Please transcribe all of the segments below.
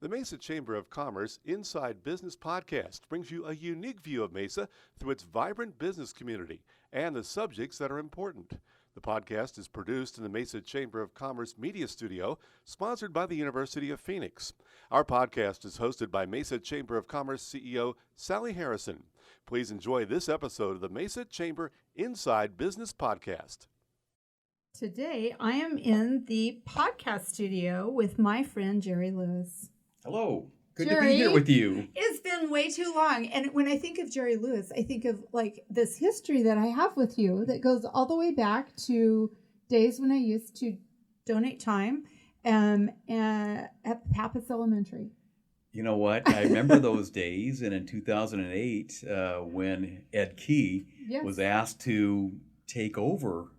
The Mesa Chamber of Commerce Inside Business Podcast brings you a unique view of Mesa through its vibrant business community and the subjects that are important. The podcast is produced in the Mesa Chamber of Commerce Media Studio, sponsored by the University of Phoenix. Our podcast is hosted by Mesa Chamber of Commerce CEO Sally Harrison. Please enjoy this episode of the Mesa Chamber Inside Business Podcast. Today, I am in the podcast studio with my friend Jerry Lewis. Hello. Good Jerry, to be here with you. It's been way too long. And when I think of Jerry Lewis, I think of like this history that I have with you that goes all the way back to days when I used to donate time at Pappas Elementary. You know what? I remember those days. And in 2008, when Edkey was asked to take over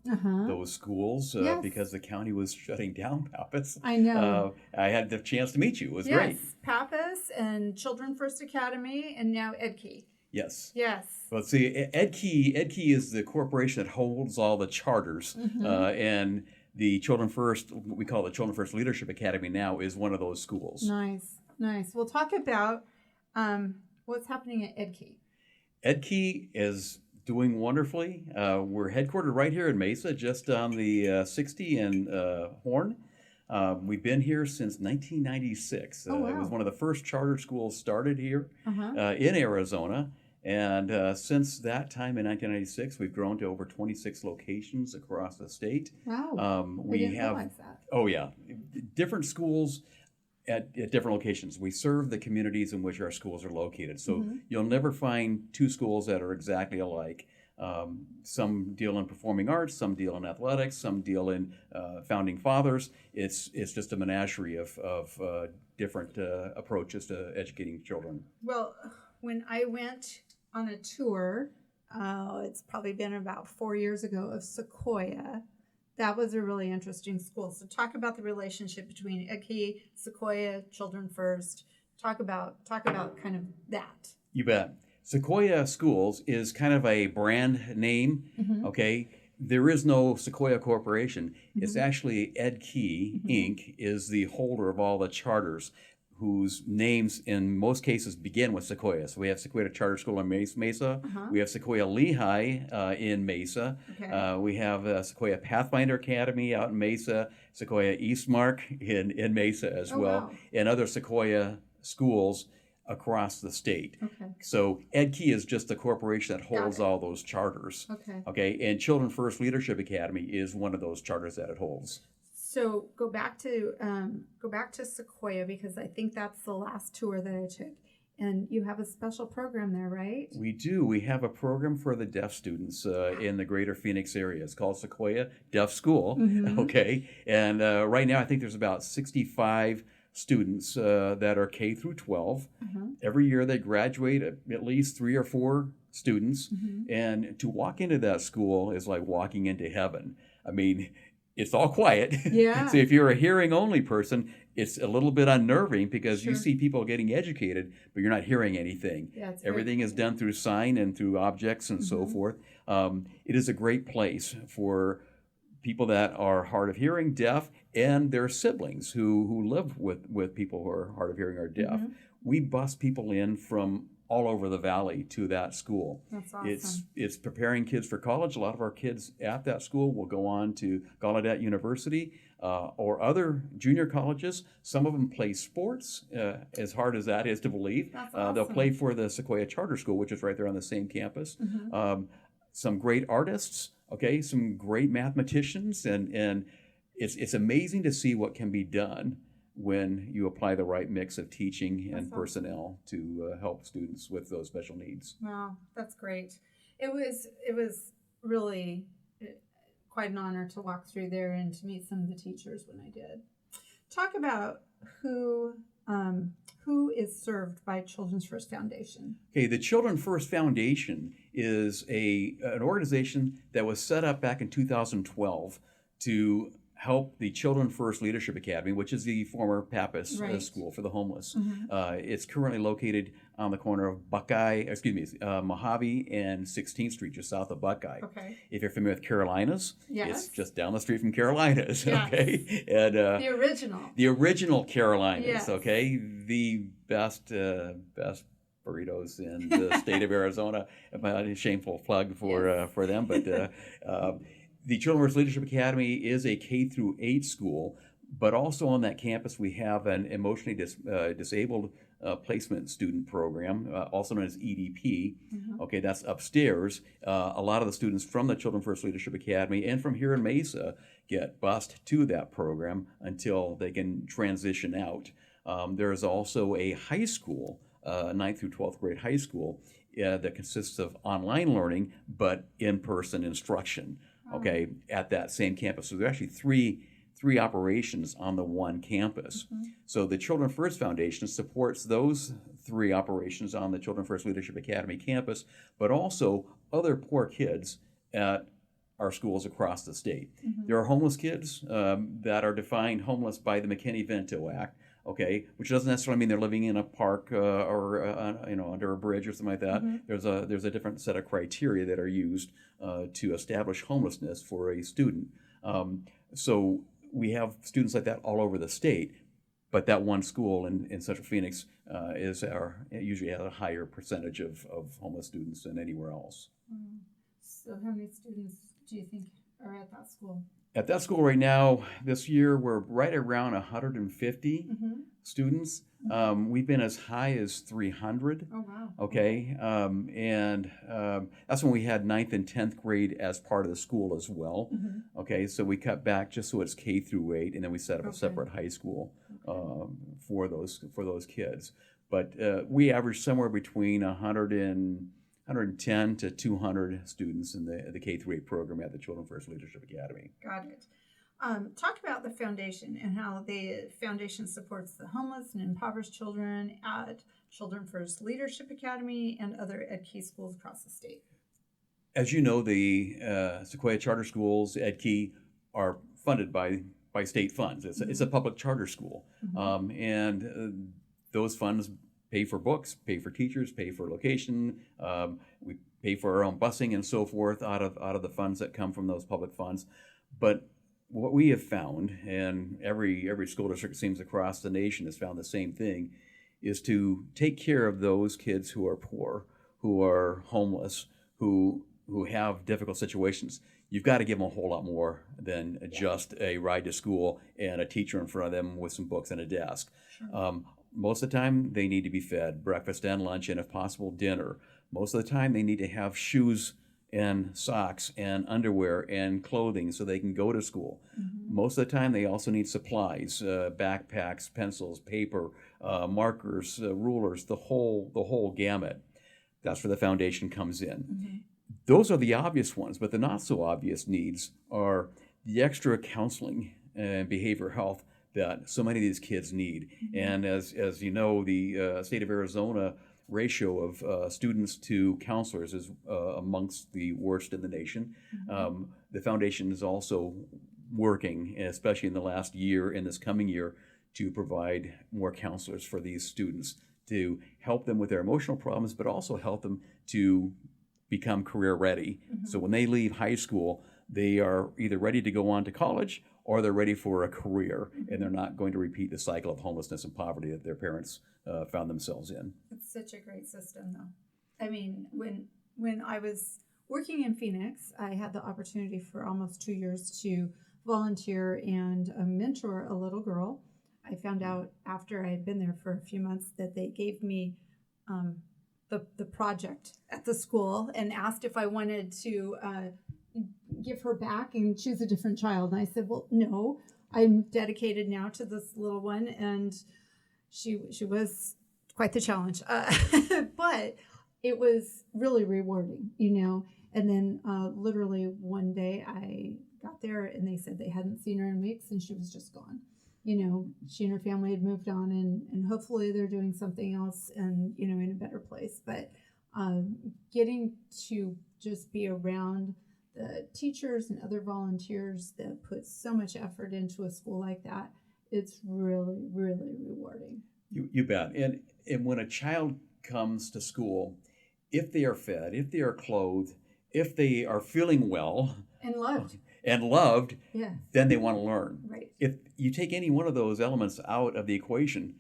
those schools because the county was shutting down Pappas. I know. I had the chance to meet you. It was great. Yes, Pappas and Children First Academy and now Edkey. Yes. Yes. Well, see, Edkey is the corporation that holds all the charters, and the Children First, what we call the Children First Leadership Academy now, is one of those schools. Nice. We'll talk about what's happening at Edkey. Edkey is doing wonderfully. We're headquartered right here in Mesa, just on the 60 and Horn. We've been here since 1996. Wow. It was one of the first charter schools started here in Arizona. And since that time in 1996, we've grown to over 26 locations across the state. Wow. I didn't realize that. Oh, yeah. Different schools at different locations. We serve the communities in which our schools are located. So you'll never find two schools that are exactly alike. Some deal in performing arts, some deal in athletics, some deal in founding fathers. It's just a menagerie of different approaches to educating children. Well, when I went on a tour, it's probably been about 4 years ago, of Sequoia. That was a really interesting school. So talk about the relationship between Edkey, Sequoia, Children First. Talk about kind of that. You bet. Sequoia Schools is kind of a brand name, okay? There is no Sequoia Corporation. It's actually Edkey Inc. is the holder of all the charters, whose names in most cases begin with Sequoia. So we have Sequoia Charter School in Mesa. We have Sequoia Lehigh in Mesa. Okay. We have Sequoia Pathfinder Academy out in Mesa, Sequoia Eastmark in Mesa as well, wow. and other Sequoia schools across the state. Okay. So Edkey is just the corporation that holds all those charters. Okay. And Children First Leadership Academy is one of those charters that it holds. So go back to Sequoia, because I think that's the last tour that I took. And you have a special program there, right? We do. We have a program for the deaf students in the greater Phoenix area. It's called Sequoia Deaf School. Okay. And right now I think there's about 65 students that are K through 12. Every year they graduate at least 3 or 4 students. And to walk into that school is like walking into heaven. I mean, it's all quiet. Yeah. So if you're a hearing only person, it's a little bit unnerving because you see people getting educated, but you're not hearing anything. Yeah, everything is done through sign and through objects and so forth. It is a great place for people that are hard of hearing, deaf, and their siblings who live with people who are hard of hearing or deaf. We bus people in from all over the valley to that school. That's awesome. It's preparing kids for college. A lot of our kids at that school will go on to Gallaudet University or other junior colleges. Some of them play sports, as hard as that is to believe. That's awesome. They'll play for the Sequoia Charter School, which is right there on the same campus. Some great artists, okay, some great mathematicians, and it's amazing to see what can be done when you apply the right mix of teaching and personnel to help students with those special needs. Wow, that's great. It was really quite an honor to walk through there and to meet some of the teachers when I did. Talk about who is served by Children's First Foundation. Okay, the Children First Foundation is an organization that was set up back in 2012 to help the Children First Leadership Academy, which is the former Pappas Right. school for the homeless. Mhm. It's currently located on the corner of Mojave and 16th Street, just south of Buckeye. Okay. If you're familiar with Carolinas, Yes. it's just down the street from Carolinas. Yes. Okay, and The original. the original Carolinas. Yes. Okay, the best burritos in the state of Arizona. A shameful plug for them, but the Children First Leadership Academy is a K through 8 school, but also on that campus we have an emotionally disabled placement student program, also known as EDP. Mhm. Okay, that's upstairs. A lot of the students from the Children First Leadership Academy and from here in Mesa get bused to that program until they can transition out. There is also a high school, 9th through 12th grade high school, that consists of online learning but in-person instruction. Okay, at that same campus. So there are actually three operations on the one campus. Mhm. So the Children First Foundation supports those 3 operations on the Children First Leadership Academy campus, but also other poor kids at our schools across the state. Mhm. There are homeless kids that are defined homeless by the McKinney-Vento Act. Okay, which doesn't necessarily mean they're living in a park or under a bridge or something like that. Mhm. There's a different set of criteria that are used to establish homelessness for a student. So we have students like that all over the state, but that one school in Central Phoenix usually has a higher percentage of homeless students than anywhere else. So how many students do you think are at that school? At that school right now, this year, we're right around 150 Mm-hmm. students. We've been as high as 300. Oh, wow. Okay, and that's when we had 9th and 10th grade as part of the school as well. Mm-hmm. Okay, so we cut back just so it's K through 8, and then we set up a Okay. separate high school Okay. for those kids. But we average somewhere between 110 to 200 students in the K through 8 program at the Children First Leadership Academy. Got it. Talk about the foundation and how the foundation supports the homeless and impoverished children at Children First Leadership Academy and other Edkey schools across the state. As you know, the Sequoia Charter Schools, Edkey, are funded by state funds. It's a public charter school, Mhm. and those funds pay for books, pay for teachers, pay for location. We pay for our own busing and so forth out of the funds that come from those public funds. But what we have found, and every school district seems across the nation has found the same thing, is to take care of those kids who are poor, who are homeless, who have difficult situations. You've got to give them a whole lot more than just a ride to school and a teacher in front of them with some books and a desk. Sure. Most of the time, they need to be fed breakfast and lunch, and if possible, dinner. Most of the time, they need to have shoes and socks and underwear and clothing so they can go to school. Mhm. Most of the time, they also need supplies, backpacks, pencils, paper, markers, rulers, the whole gamut. That's where the foundation comes in. Mhm. Those are the obvious ones, but the not so obvious needs are the extra counseling and behavioral health that so many of these kids need. Mhm. And as you know, the state of Arizona ratio of students to counselors is amongst the worst in the nation. Mhm. The foundation is also working, especially in the last year, in this coming year, to provide more counselors for these students to help them with their emotional problems, but also help them to become career ready. Mhm. So when they leave high school, they are either ready to go on to college or they're ready for a career, and they're not going to repeat the cycle of homelessness and poverty that their parents found themselves in. It's such a great system, though. I mean, when I was working in Phoenix, I had the opportunity for almost 2 years to volunteer and mentor a little girl. I found out after I had been there for a few months that they gave me the project at the school and asked if I wanted to give her back and choose a different child. And I said, well, no, I'm dedicated now to this little one. And she was quite the challenge, but it was really rewarding, you know. And then literally one day I got there and they said they hadn't seen her in weeks and she was just gone. You know, she and her family had moved on and hopefully they're doing something else and, you know, in a better place. But getting to just be around the teachers and other volunteers that put so much effort into a school like that, it's really, really rewarding. You bet. And when a child comes to school, if they are fed, if they are clothed, if they are feeling well And loved. Yeah. then they want to learn. Right. If you take any one of those elements out of the equation,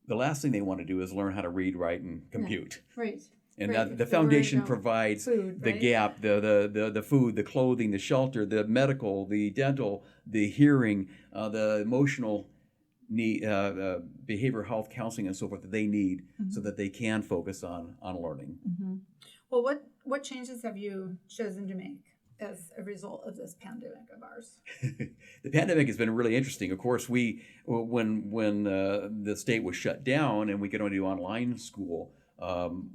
the last thing they want to do is learn how to read, write, and compute. Yeah. Right. And right. the foundation provides food, the gap, the food, the clothing, the shelter, the medical, the dental, the hearing, the emotional need, behavioral health counseling and so forth that they need so that they can focus on learning. Well, what changes have you chosen to make as a result of this pandemic of ours? The pandemic has been really interesting. Of course, when the state was shut down and we could only do online school,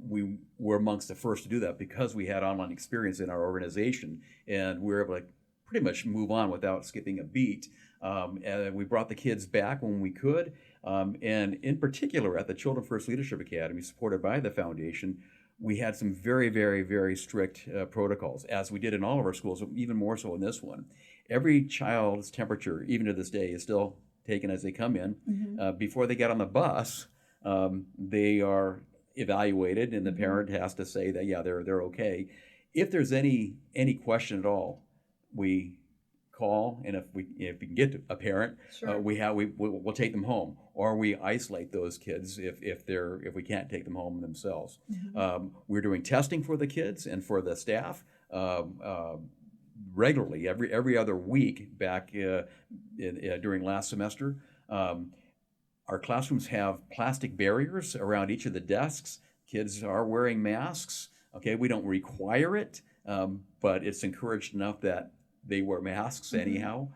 we were amongst the first to do that because we had online experience in our organization, and we were able to pretty much move on without skipping a beat. And we brought the kids back when we could, and in particular at the Children First Leadership Academy, supported by the foundation, we had some very, very, very strict protocols, as we did in all of our schools, even more so in this one. Every child's temperature, even to this day, is still taken as they come in. Before they get on the bus, they are evaluated, and the parent has to say that, yeah, they're okay. If there's any question at all, we call, and if we can get a parent, Sure. We'll take them home, or we isolate those kids if we can't take them home themselves. We're doing testing for the kids and for the staff regularly, every other week. Back during last semester, our classrooms have plastic barriers around each of the desks. Kids are wearing masks. Okay, we don't require it, but it's encouraged enough that they wear masks anyhow.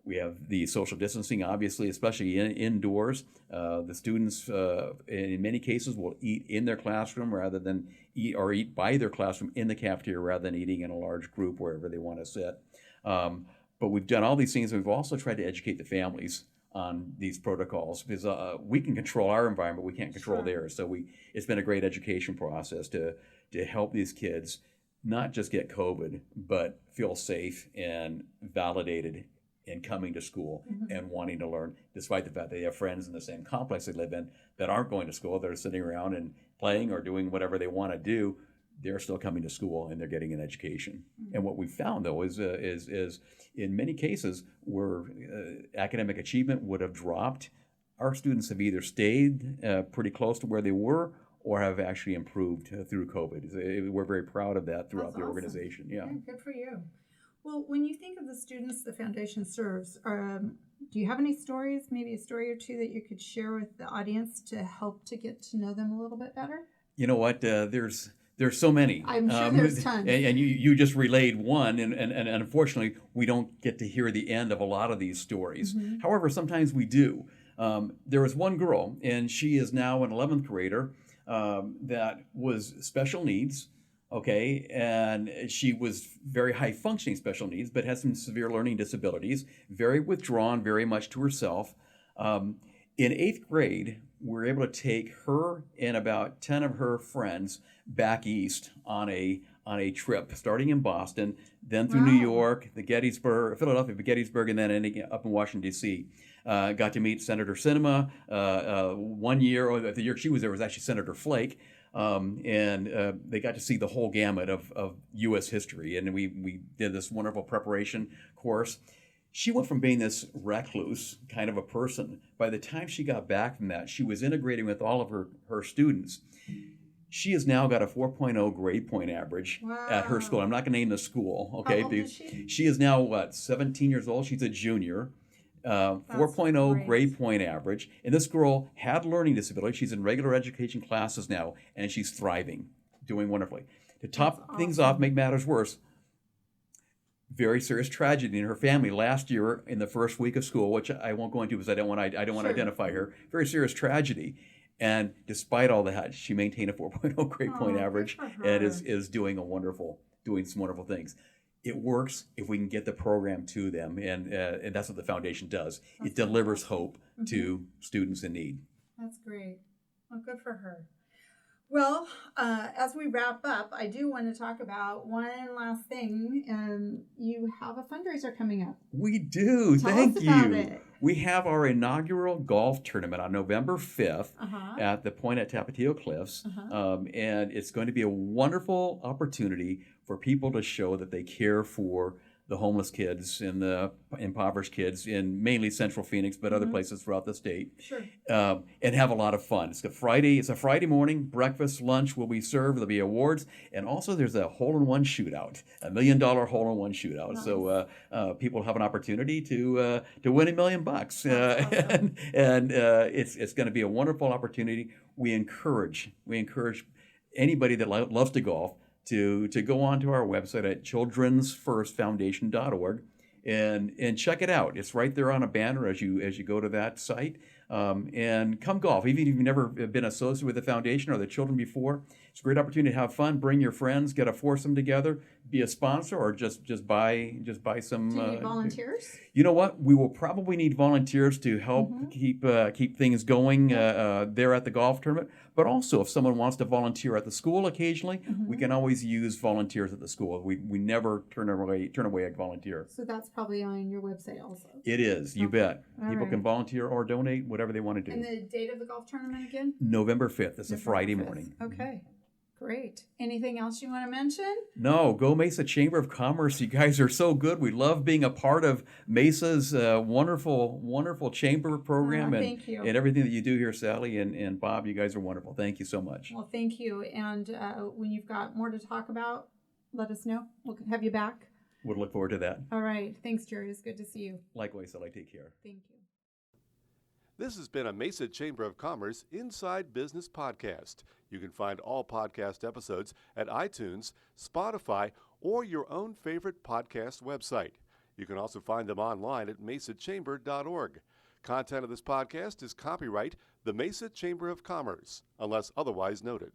We have the social distancing, obviously, especially indoors. The students, in many cases, will eat in their classroom rather than eat by their classroom in the cafeteria rather than eating in a large group wherever they want to sit. But we've done all these things, and we've also tried to educate the families on these protocols, because we can control our environment, we can't control theirs. So it's been a great education process to help these kids not just get COVID, but feel safe and validated in coming to school and wanting to learn, despite the fact that they have friends in the same complex they live in that aren't going to school, that are sitting around and playing or doing whatever they want to do. They're still coming to school and they're getting an education. And what we found, though, is in many cases where academic achievement would have dropped, our students have either stayed pretty close to where they were or have actually improved through COVID. We're very proud of that throughout the organization. Yeah, good for you. Well, when you think of the students the foundation serves, do you have any stories, maybe a story or two that you could share with the audience to help to get to know them a little bit better? You know what? There's so many. I'm sure there's tons. And you just relayed one, and unfortunately, we don't get to hear the end of a lot of these stories. However, sometimes we do. There was one girl, and she is now an 11th grader, that was special needs, okay? And she was very high-functioning special needs, but had some severe learning disabilities, very withdrawn, very much to herself. In 8th grade, we were able to take her and about 10 of her friends back east on a trip, starting in Boston, then through New York, Philadelphia, Gettysburg, and then ending up in Washington, D.C. Got to meet Senator Sinema. 1 year, or the year she was there was actually Senator Flake. And they got to see the whole gamut of U.S. history. And we did this wonderful preparation course. She went from being this recluse kind of a person. By the time she got back from that, she was integrating with all of her students. She has now got a 4.0 grade point average at her school. I'm not going to name the school, okay? How old is she? She is now, 17 years old. She's a junior. 4.0 grade point average. And this girl had learning disability. She's in regular education classes now, and she's thriving, doing wonderfully. To top things off, make matters worse, very serious tragedy in her family last year in the first week of school, which I won't go into because I don't want to identify her. Very serious tragedy. And despite all that, she maintained a 4.0 grade point average and is doing some wonderful things. It works if we can get the program to them, and that's what the foundation does. It delivers hope to students in need. That's great. Well, good for her. Well, as we wrap up, I do want to talk about one last thing. You have a fundraiser coming up. We do. Tell Thank us about you. it. We have our inaugural golf tournament on November 5th Uh-huh. at the Point at Tapatio Cliffs. Uh-huh. And it's going to be a wonderful opportunity for people to show that they care for the homeless kids and the impoverished kids in mainly Central Phoenix, but other places throughout the state. Sure. And have a lot of fun. It's a Friday morning. Breakfast, lunch will be served. There'll be awards, and also there's a hole-in-one shootout, $1 million hole-in-one shootout. Nice. So people have an opportunity to win $1 million. That's awesome. and it's going to be a wonderful opportunity. We encourage anybody that loves to golf to go onto our website at childrensfirstfoundation.org and check it out. It's right there on a banner as you go to that site. And come golf. Even if you've never been associated with the foundation or the children before, it's a great opportunity to have fun. Bring your friends, get a foursome together, be a sponsor, or just buy some. Do you need volunteers? You know what? We will probably need volunteers to help keep things going there at the golf tournament. But also, if someone wants to volunteer at the school occasionally, we can always use volunteers at the school. We never turn away a volunteer. So that's probably on your website also. It is. You bet. All People right. can volunteer or donate, whatever they want to do. And the date of the golf tournament again? November 5th. It's a November Friday 5th. morning. Okay. Great. Anything else you want to mention? No, go Mesa Chamber of Commerce. You guys are so good. We love being a part of Mesa's wonderful chamber program Thank you. and everything that you do here, Sally and Bob. You guys are wonderful. Thank you so much. Well, thank you. And when you've got more to talk about, let us know. We'll have you back. Would look forward to that. All right. Thanks, Jerry. It's good to see you. Likewise, Sally. Take care. Thank you. This has been a Mesa Chamber of Commerce Inside Business podcast. You can find all podcast episodes at iTunes, Spotify, or your own favorite podcast website. You can also find them online at mesachamber.org. Content of this podcast is copyright the Mesa Chamber of Commerce, unless otherwise noted.